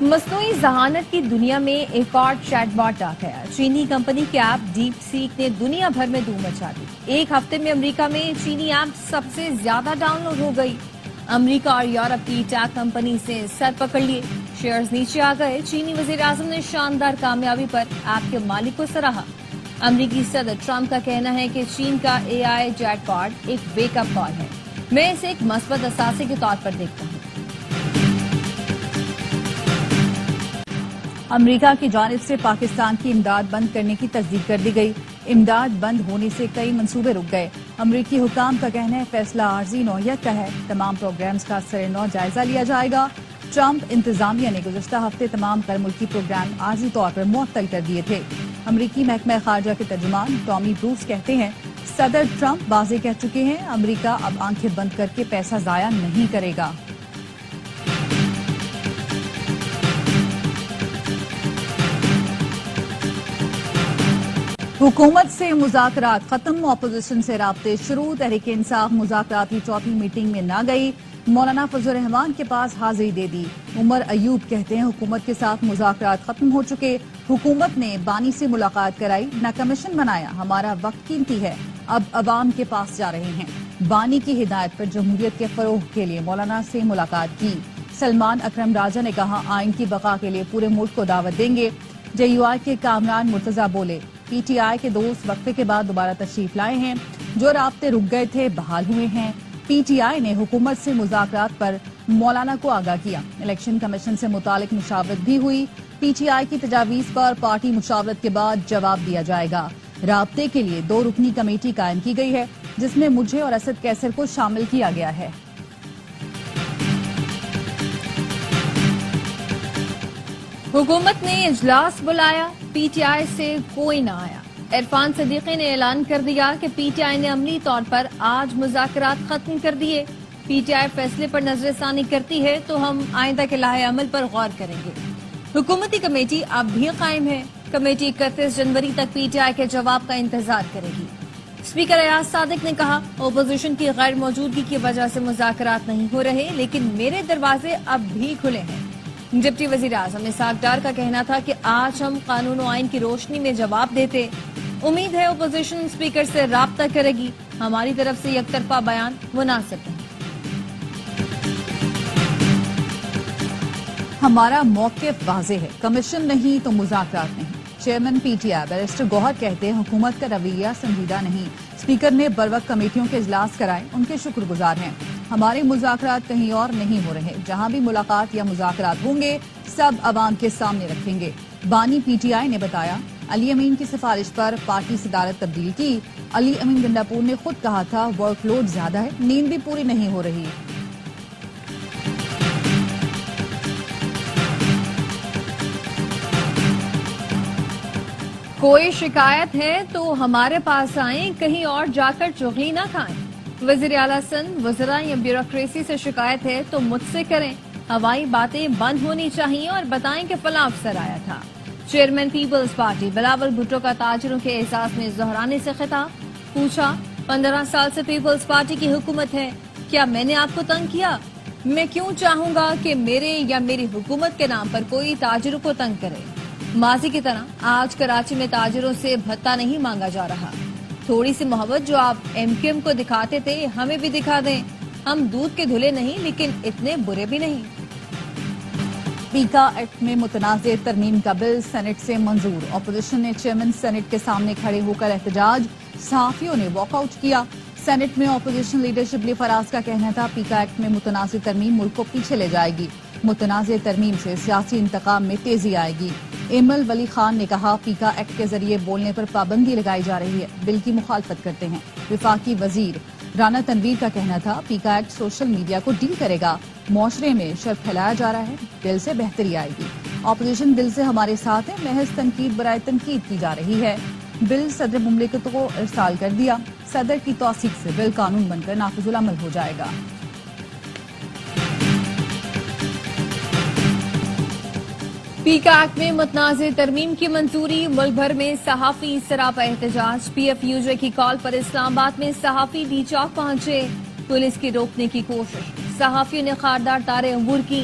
مصنوعی ذہانت کی دنیا میں ایک اور چیٹ باٹ آ گیا۔ چینی کمپنی کے ایپ ڈیپ سیک نے دنیا بھر میں دھوم مچا دی۔ ایک ہفتے میں امریکہ میں چینی ایپ سب سے زیادہ ڈاؤن لوڈ ہو گئی۔ امریکہ اور یورپ کی ٹیک کمپنی سے سر پکڑ لیے، شیئرز نیچے آ گئے۔ چینی وزیر اعظم نے شاندار کامیابی پر ایپ کے مالک کو سراہا۔ امریکی صدر ٹرمپ کا کہنا ہے کہ چین کا اے آئی چیٹ باٹ ایک ویک اپ کال ہے۔ میں اسے ایک مثبت اثاثے کے طور پر دیکھتا ہوں۔ امریکہ کی جانب سے پاکستان کی امداد بند کرنے کی تصدیق کر دی گئی۔ امداد بند ہونے سے کئی منصوبے رک گئے۔ امریکی حکام کا کہنا ہے فیصلہ عارضی نوعیت کا ہے، تمام پروگرامز کا سرنو جائزہ لیا جائے گا۔ ٹرمپ انتظامیہ نے گزشتہ ہفتے تمام غیر ملکی پروگرام عارضی طور پر معطل کر دیے تھے۔ امریکی محکمہ خارجہ کے ترجمان ٹامی بروس کہتے ہیں صدر ٹرمپ واضح کہہ چکے ہیں امریکہ اب آنکھیں بند کر کے پیسہ ضائع نہیں کرے گا۔ حکومت سے مذاکرات ختم، اپوزیشن سے رابطے شروع۔ تحریک انصاف مذاکراتی چوتھی میٹنگ میں نہ گئی، مولانا فضل الرحمان کے پاس حاضری دے دی۔ عمر ایوب کہتے ہیں حکومت کے ساتھ مذاکرات ختم ہو چکے، حکومت نے بانی سے ملاقات کرائی، نہ کمیشن بنایا، ہمارا وقت قیمتی ہے، اب عوام کے پاس جا رہے ہیں۔ بانی کی ہدایت پر جمہوریت کے فروغ کے لیے مولانا سے ملاقات کی۔ سلمان اکرم راجہ نے کہا آئین کی بقا کے لیے پورے ملک کو دعوت دیں گے۔ جے یو آئی کے کامران مرتضیٰ بولے پی ٹی آئی کے دوست وقفے کے بعد دوبارہ تشریف لائے ہیں، جو رابطے رک گئے تھے بحال ہوئے ہیں۔ پی ٹی آئی نے حکومت سے مذاکرات پر مولانا کو آگاہ کیا۔ الیکشن کمیشن سے متعلق مشاورت بھی ہوئی، پی ٹی آئی کی تجاویز پر پارٹی مشاورت کے بعد جواب دیا جائے گا۔ رابطے کے لیے 2 رکنی کمیٹی قائم کی گئی ہے، جس میں مجھے اور اسد کیسر کو شامل کیا گیا ہے۔ حکومت نے اجلاس بلایا، پی ٹی آئی سے کوئی نہ آیا۔ عرفان صدیقی نے اعلان کر دیا کہ پی ٹی آئی نے عملی طور پر آج مذاکرات ختم کر دیے۔ پی ٹی آئی فیصلے پر نظر ثانی کرتی ہے تو ہم آئندہ کے لائحہ عمل پر غور کریں گے۔ حکومتی کمیٹی اب بھی قائم ہے، کمیٹی 31 جنوری تک پی ٹی آئی کے جواب کا انتظار کرے گی۔ اسپیکر ایاز صادق نے کہا اپوزیشن کی غیر موجودگی کی وجہ سے مذاکرات نہیں ہو رہے، لیکن میرے دروازے اب بھی کھلے ہیں۔ ڈپٹی وزیر اعظم اسحاق ڈار کا کہنا تھا کہ آج ہم قانون و آئین کی روشنی میں جواب دیتے، امید ہے اپوزیشن اسپیکر سے رابطہ کرے گی، ہماری طرف سے یک طرفہ بیان مناسب نہیں۔ ہمارا موقف واضح ہے، کمیشن نہیں تو مذاکرات نہیں۔ Chairman P T I barrister Gohar کہتے ہیں حکومت کا رویہ سنجیدہ نہیں، اسپیکر نے بروقت کمیٹیوں کے اجلاس کرائے، ان کے شکر گزار ہیں۔ ہمارے مذاکرات کہیں اور نہیں ہو رہے، جہاں بھی ملاقات یا مذاکرات ہوں گے سب عوام کے سامنے رکھیں گے۔ بانی پی ٹی آئی نے بتایا علی امین کی سفارش پر پارٹی صدارت تبدیل کی۔ علی امین گنڈاپور نے خود کہا تھا ورک لوڈ زیادہ ہے، نیند بھی پوری نہیں ہو رہی۔ کوئی شکایت ہے تو ہمارے پاس آئیں، کہیں اور جا کر چغلی نہ کھائیں۔ وزیر اعلیٰ سندھ وزراء یا بیوروکریسی سے شکایت ہے تو مجھ سے کریں، ہوائی باتیں بند ہونی چاہیے اور بتائیں کہ فلاں افسر آیا تھا۔ چیئرمین پیپلز پارٹی بلاول بھٹو کا تاجروں کے احساس میں دہرانے سے خطاب، پوچھا 15 سال سے پیپلز پارٹی کی حکومت ہے، کیا میں نے آپ کو تنگ کیا؟ میں کیوں چاہوں گا کہ میرے یا میری حکومت کے نام پر کوئی تاجروں کو تنگ کرے؟ ماضی کی طرح آج کراچی میں تاجروں سے بھتہ نہیں مانگا جا رہا۔ تھوڑی سی محبت جو آپ ایم کیو ایم کو دکھاتے تھے ہمیں بھی دکھا دیں، ہم دودھ کے دھلے نہیں لیکن اتنے برے بھی نہیں۔ پیکا ایکٹ میں متنازع ترمیم کا بل سینٹ سے منظور، اپوزیشن نے چیئرمین سینٹ کے سامنے کھڑے ہو کر احتجاج، صحافیوں نے واک آؤٹ کیا۔ سینٹ میں اپوزیشن لیڈر شبلی فراز کا کہنا تھا پیکا ایکٹ میں متنازع ترمیم ملک کو پیچھے لے جائے گی، متنازع ترمیم سے سیاسی انتقام میں تیزی آئے گی۔ ایمل ولی خان نے کہا پیکا ایکٹ کے ذریعے بولنے پر پابندی لگائی جا رہی ہے، بل کی مخالفت کرتے ہیں۔ وفاقی وزیر رانا تنویر کا کہنا تھا پیکا ایکٹ سوشل میڈیا کو ڈیل کرے گا، معاشرے میں شر پھیلایا جا رہا ہے، بل سے بہتری آئے گی۔ اپوزیشن دل سے ہمارے ساتھ ہے، محض تنقید برائے تنقید کی جا رہی ہے۔ بل صدر مملکت کو ارسال کر دیا، صدر کی توثیق سے بل قانون بن کر نافذ العمل ہو جائے گا۔ پیکا ایکٹ میں متنازع ترمیم کی منظوری، ملک بھر میں صحافی سراپا احتجاج، پی ایف یو جے کی کال پر اسلام آباد میں صحافی ڈی چوک پہنچے، پولیس کی روکنے کی کوشش، صحافیوں نے خاردار تاریں عبور کی،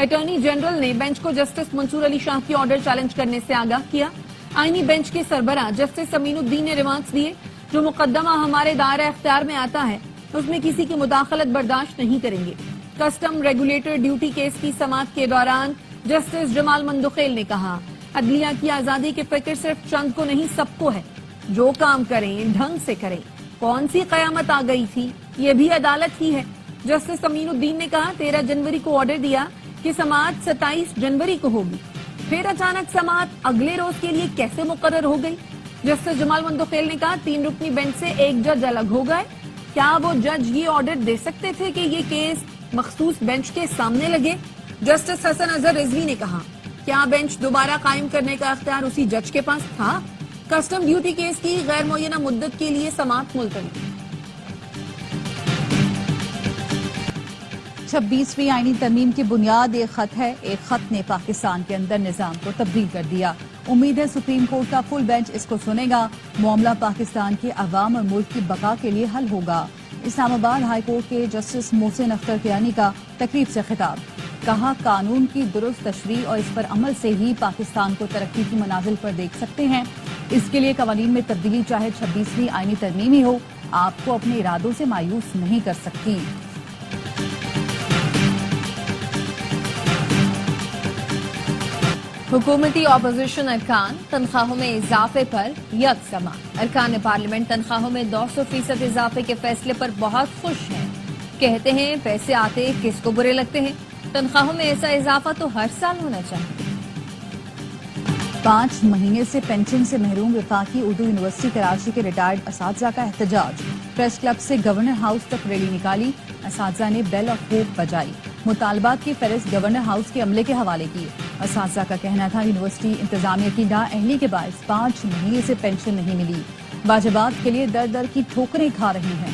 اٹارنی جنرل نے بینچ کو جسٹس منصور علی شاہ کی آرڈر چیلنج کرنے سے آگاہ کیا. آئینی بینچ کے سربراہ جسٹس امین الدین نے ریمارکس دیے جو مقدمہ ہمارے دائرہ اختیار میں آتا ہے اس میں کسی کی مداخلت برداشت نہیں کریں گے. کسٹم ریگولیٹر ڈیوٹی کیس کی سماعت کے دوران جسٹس جمال مندخیل نے کہا عدلیہ کی آزادی کی فکر صرف چند کو نہیں سب کو ہے. جو کام کریں ڈھنگ سے کریں. کون سی قیامت آ گئی تھی, یہ بھی عدالت ہی ہے. جسٹس امین الدین نے کہا 13 جنوری کو آرڈر دیا کہ سماعت 27 جنوری کو ہوگی, پھر اچانک سماعت اگلے روز کے لیے کیسے مقرر ہو گئی. جسٹس جمال مندخیل نے کہا 3 رکنی بینچ سے ایک جج الگ ہو گئے. کیا وہ جج یہ آرڈر دے سکتے تھے کہ یہ کیس مخصوص بینچ کے سامنے لگے. جسٹس حسن اظہر رضوی نے کہا کیا بینچ دوبارہ قائم کرنے کا اختیار اسی جج کے پاس تھا. کسٹم ڈیوٹی کیس کی غیر معینہ مدت کے لیے سماعت ملتوی. 26ویں آئینی ترمیم کی بنیاد ایک خط ہے. ایک خط نے پاکستان کے اندر نظام کو تبدیل کر دیا. امید ہے سپریم کورٹ کا فل بینچ اس کو سنے گا. معاملہ پاکستان کے عوام اور ملک کی بقا کے لیے حل ہوگا. اسلام آباد ہائی کورٹ کے جسٹس محسن اختر کیانی کا تقریب سے خطاب. کہا قانون کی درست تشریح اور اس پر عمل سے ہی پاکستان کو ترقی کی منازل پر دیکھ سکتے ہیں. اس کے لیے قوانین میں تبدیلی چاہے 26ویں آئینی ترمیم ہی ہو آپ کو اپنے ارادوں سے مایوس نہیں کر سکتی. حکومتی اپوزیشن ارکان تنخواہوں میں اضافے پر یکساں. ارکان پارلیمنٹ تنخواہوں میں 200% اضافے کے فیصلے پر بہت خوش ہیں. کہتے ہیں پیسے آتے کس کو برے لگتے ہیں. تنخواہوں میں ایسا اضافہ تو ہر سال ہونا چاہیے. 5 مہینے سے پینشن سے محروم وفاقی اردو یونیورسٹی کراچی کے ریٹائرڈ اساتذہ کا احتجاج. پریس کلب سے گورنر ہاؤس تک ریلی نکالی. اساتذہ نے بیل آف ہوپ بجائی. مطالبات کی فہرست گورنر ہاؤس کے عملے کے حوالے کی. اساتذہ کا کہنا تھا یونیورسٹی انتظامیہ کی نااہلی کے باعث 5 مہینے سے پینشن نہیں ملی. واجبات کے لیے در در کی ٹھوکریں کھا رہی ہیں.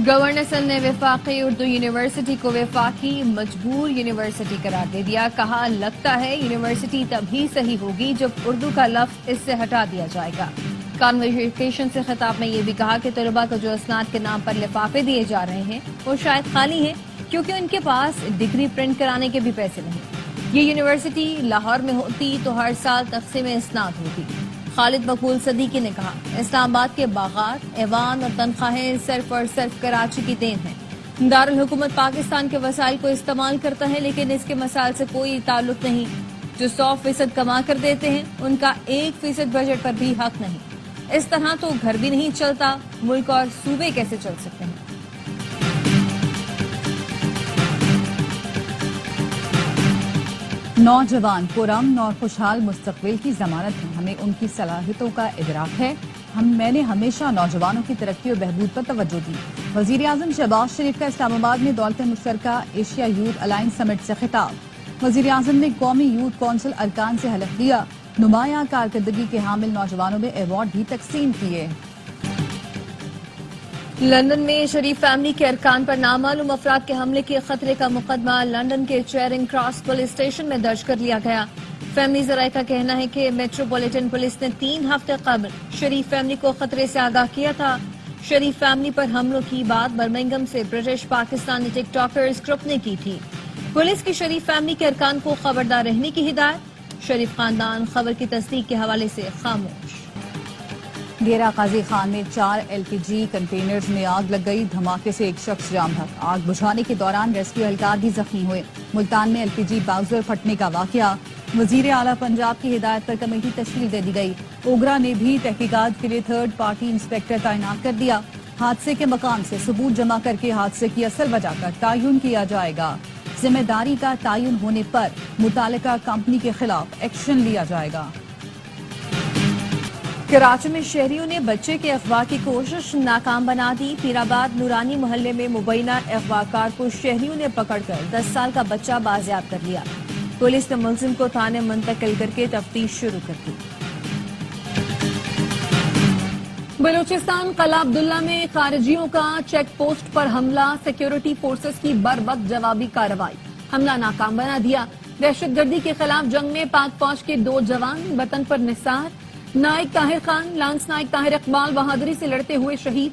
گورنر نے وفاقی اردو یونیورسٹی کو وفاقی مجبور یونیورسٹی قرار دے دیا. کہا لگتا ہے یونیورسٹی تبھی صحیح ہوگی جب اردو کا لفظ اس سے ہٹا دیا جائے گا. کانورسیشن سے خطاب میں یہ بھی کہا کہ طلباء کو جو اسناد کے نام پر لفافے دیے جا رہے ہیں وہ شاید خالی ہیں کیونکہ ان کے پاس ڈگری پرنٹ کرانے کے بھی پیسے نہیں. یہ یونیورسٹی لاہور میں ہوتی تو ہر سال تقسیم اسناد ہوتی. خالد مقبول صدیقی نے کہا اسلام آباد کے باغات ایوان اور تنخواہیں صرف اور صرف کراچی کی دین ہیں. دارالحکومت پاکستان کے وسائل کو استعمال کرتا ہے لیکن اس کے مسائل سے کوئی تعلق نہیں. جو 100% کما کر دیتے ہیں ان کا 1% بجٹ پر بھی حق نہیں. اس طرح تو گھر بھی نہیں چلتا, ملک اور صوبے کیسے چل سکتے ہیں. نوجوان پرامن اور خوشحال مستقبل کی ضمانت ہیں. ہمیں ان کی صلاحیتوں کا ادراک ہے. میں نے ہمیشہ نوجوانوں کی ترقی اور بہبود پر توجہ دی. وزیر اعظم شہباز شریف کا اسلام آباد میں دولت مشترکہ ایشیا یوتھ الائنس سمٹ سے خطاب. وزیر اعظم نے قومی یوتھ کونسل ارکان سے حلف لیا. نمایاں کارکردگی کے حامل نوجوانوں میں ایوارڈ بھی تقسیم کیے. لندن میں شریف فیملی کے ارکان پر نامعلوم افراد کے حملے کے خطرے کا مقدمہ لندن کے چیرنگ کراس پولیس اسٹیشن میں درج کر لیا گیا. فیملی ذرائع کا کہنا ہے کہ میٹروپولیٹن پولیس نے 3 ہفتے قبل شریف فیملی کو خطرے سے آگاہ کیا تھا. شریف فیملی پر حملوں کی بات برمنگھم سے برٹش پاکستانی ٹک ٹاکرز گروپ نے کی تھی. پولیس کی شریف فیملی کے ارکان کو خبردار رہنے کی ہدایت. شریف خاندان خبر کی تصدیق کے حوالے سے خاموش. ڈیرہ قاضی خان میں 4 LPG کنٹینرز میں آگ لگ گئی. دھماکے سے ایک شخص جام بھگ. آگ بجھانے کے دوران ریسکیو اہلکار بھی زخمی ہوئے. ملتان میں LPG باؤزر پھٹنے کا واقعہ. وزیر اعلیٰ پنجاب کی ہدایت پر کمیٹی تشکیل دے دی گئی. اوگرا نے بھی تحقیقات کے لیے 3rd پارٹی انسپیکٹر تعینات کر دیا. حادثے کے مقام سے ثبوت جمع کر کے حادثے کی اصل وجہ کا تعین کیا جائے گا. ذمہ داری کا تعین ہونے پر متعلقہ کمپنی کے خلاف ایکشن لیا جائے گا. کراچی میں شہریوں نے بچے کے اغوا کی کوشش ناکام بنا دی. پیرآباد نورانی محلے میں مبینہ اغوا کار کو شہریوں نے پکڑ کر 10 سال کا بچہ بازیاب کر لیا. پولیس نے ملزم کو تھانے منتقل کر کے تفتیش شروع کر دی. بلوچستان قلعہ عبداللہ میں خارجیوں کا چیک پوسٹ پر حملہ. سیکیورٹی فورسز کی بروقت جوابی کارروائی. حملہ ناکام بنا دیا. دہشت گردی کے خلاف جنگ میں پاک فوج کے 2 جوان وطن پر نثار. نائک طاہر خان لانس نائک طاہر اقبال بہادری سے لڑتے ہوئے شہید.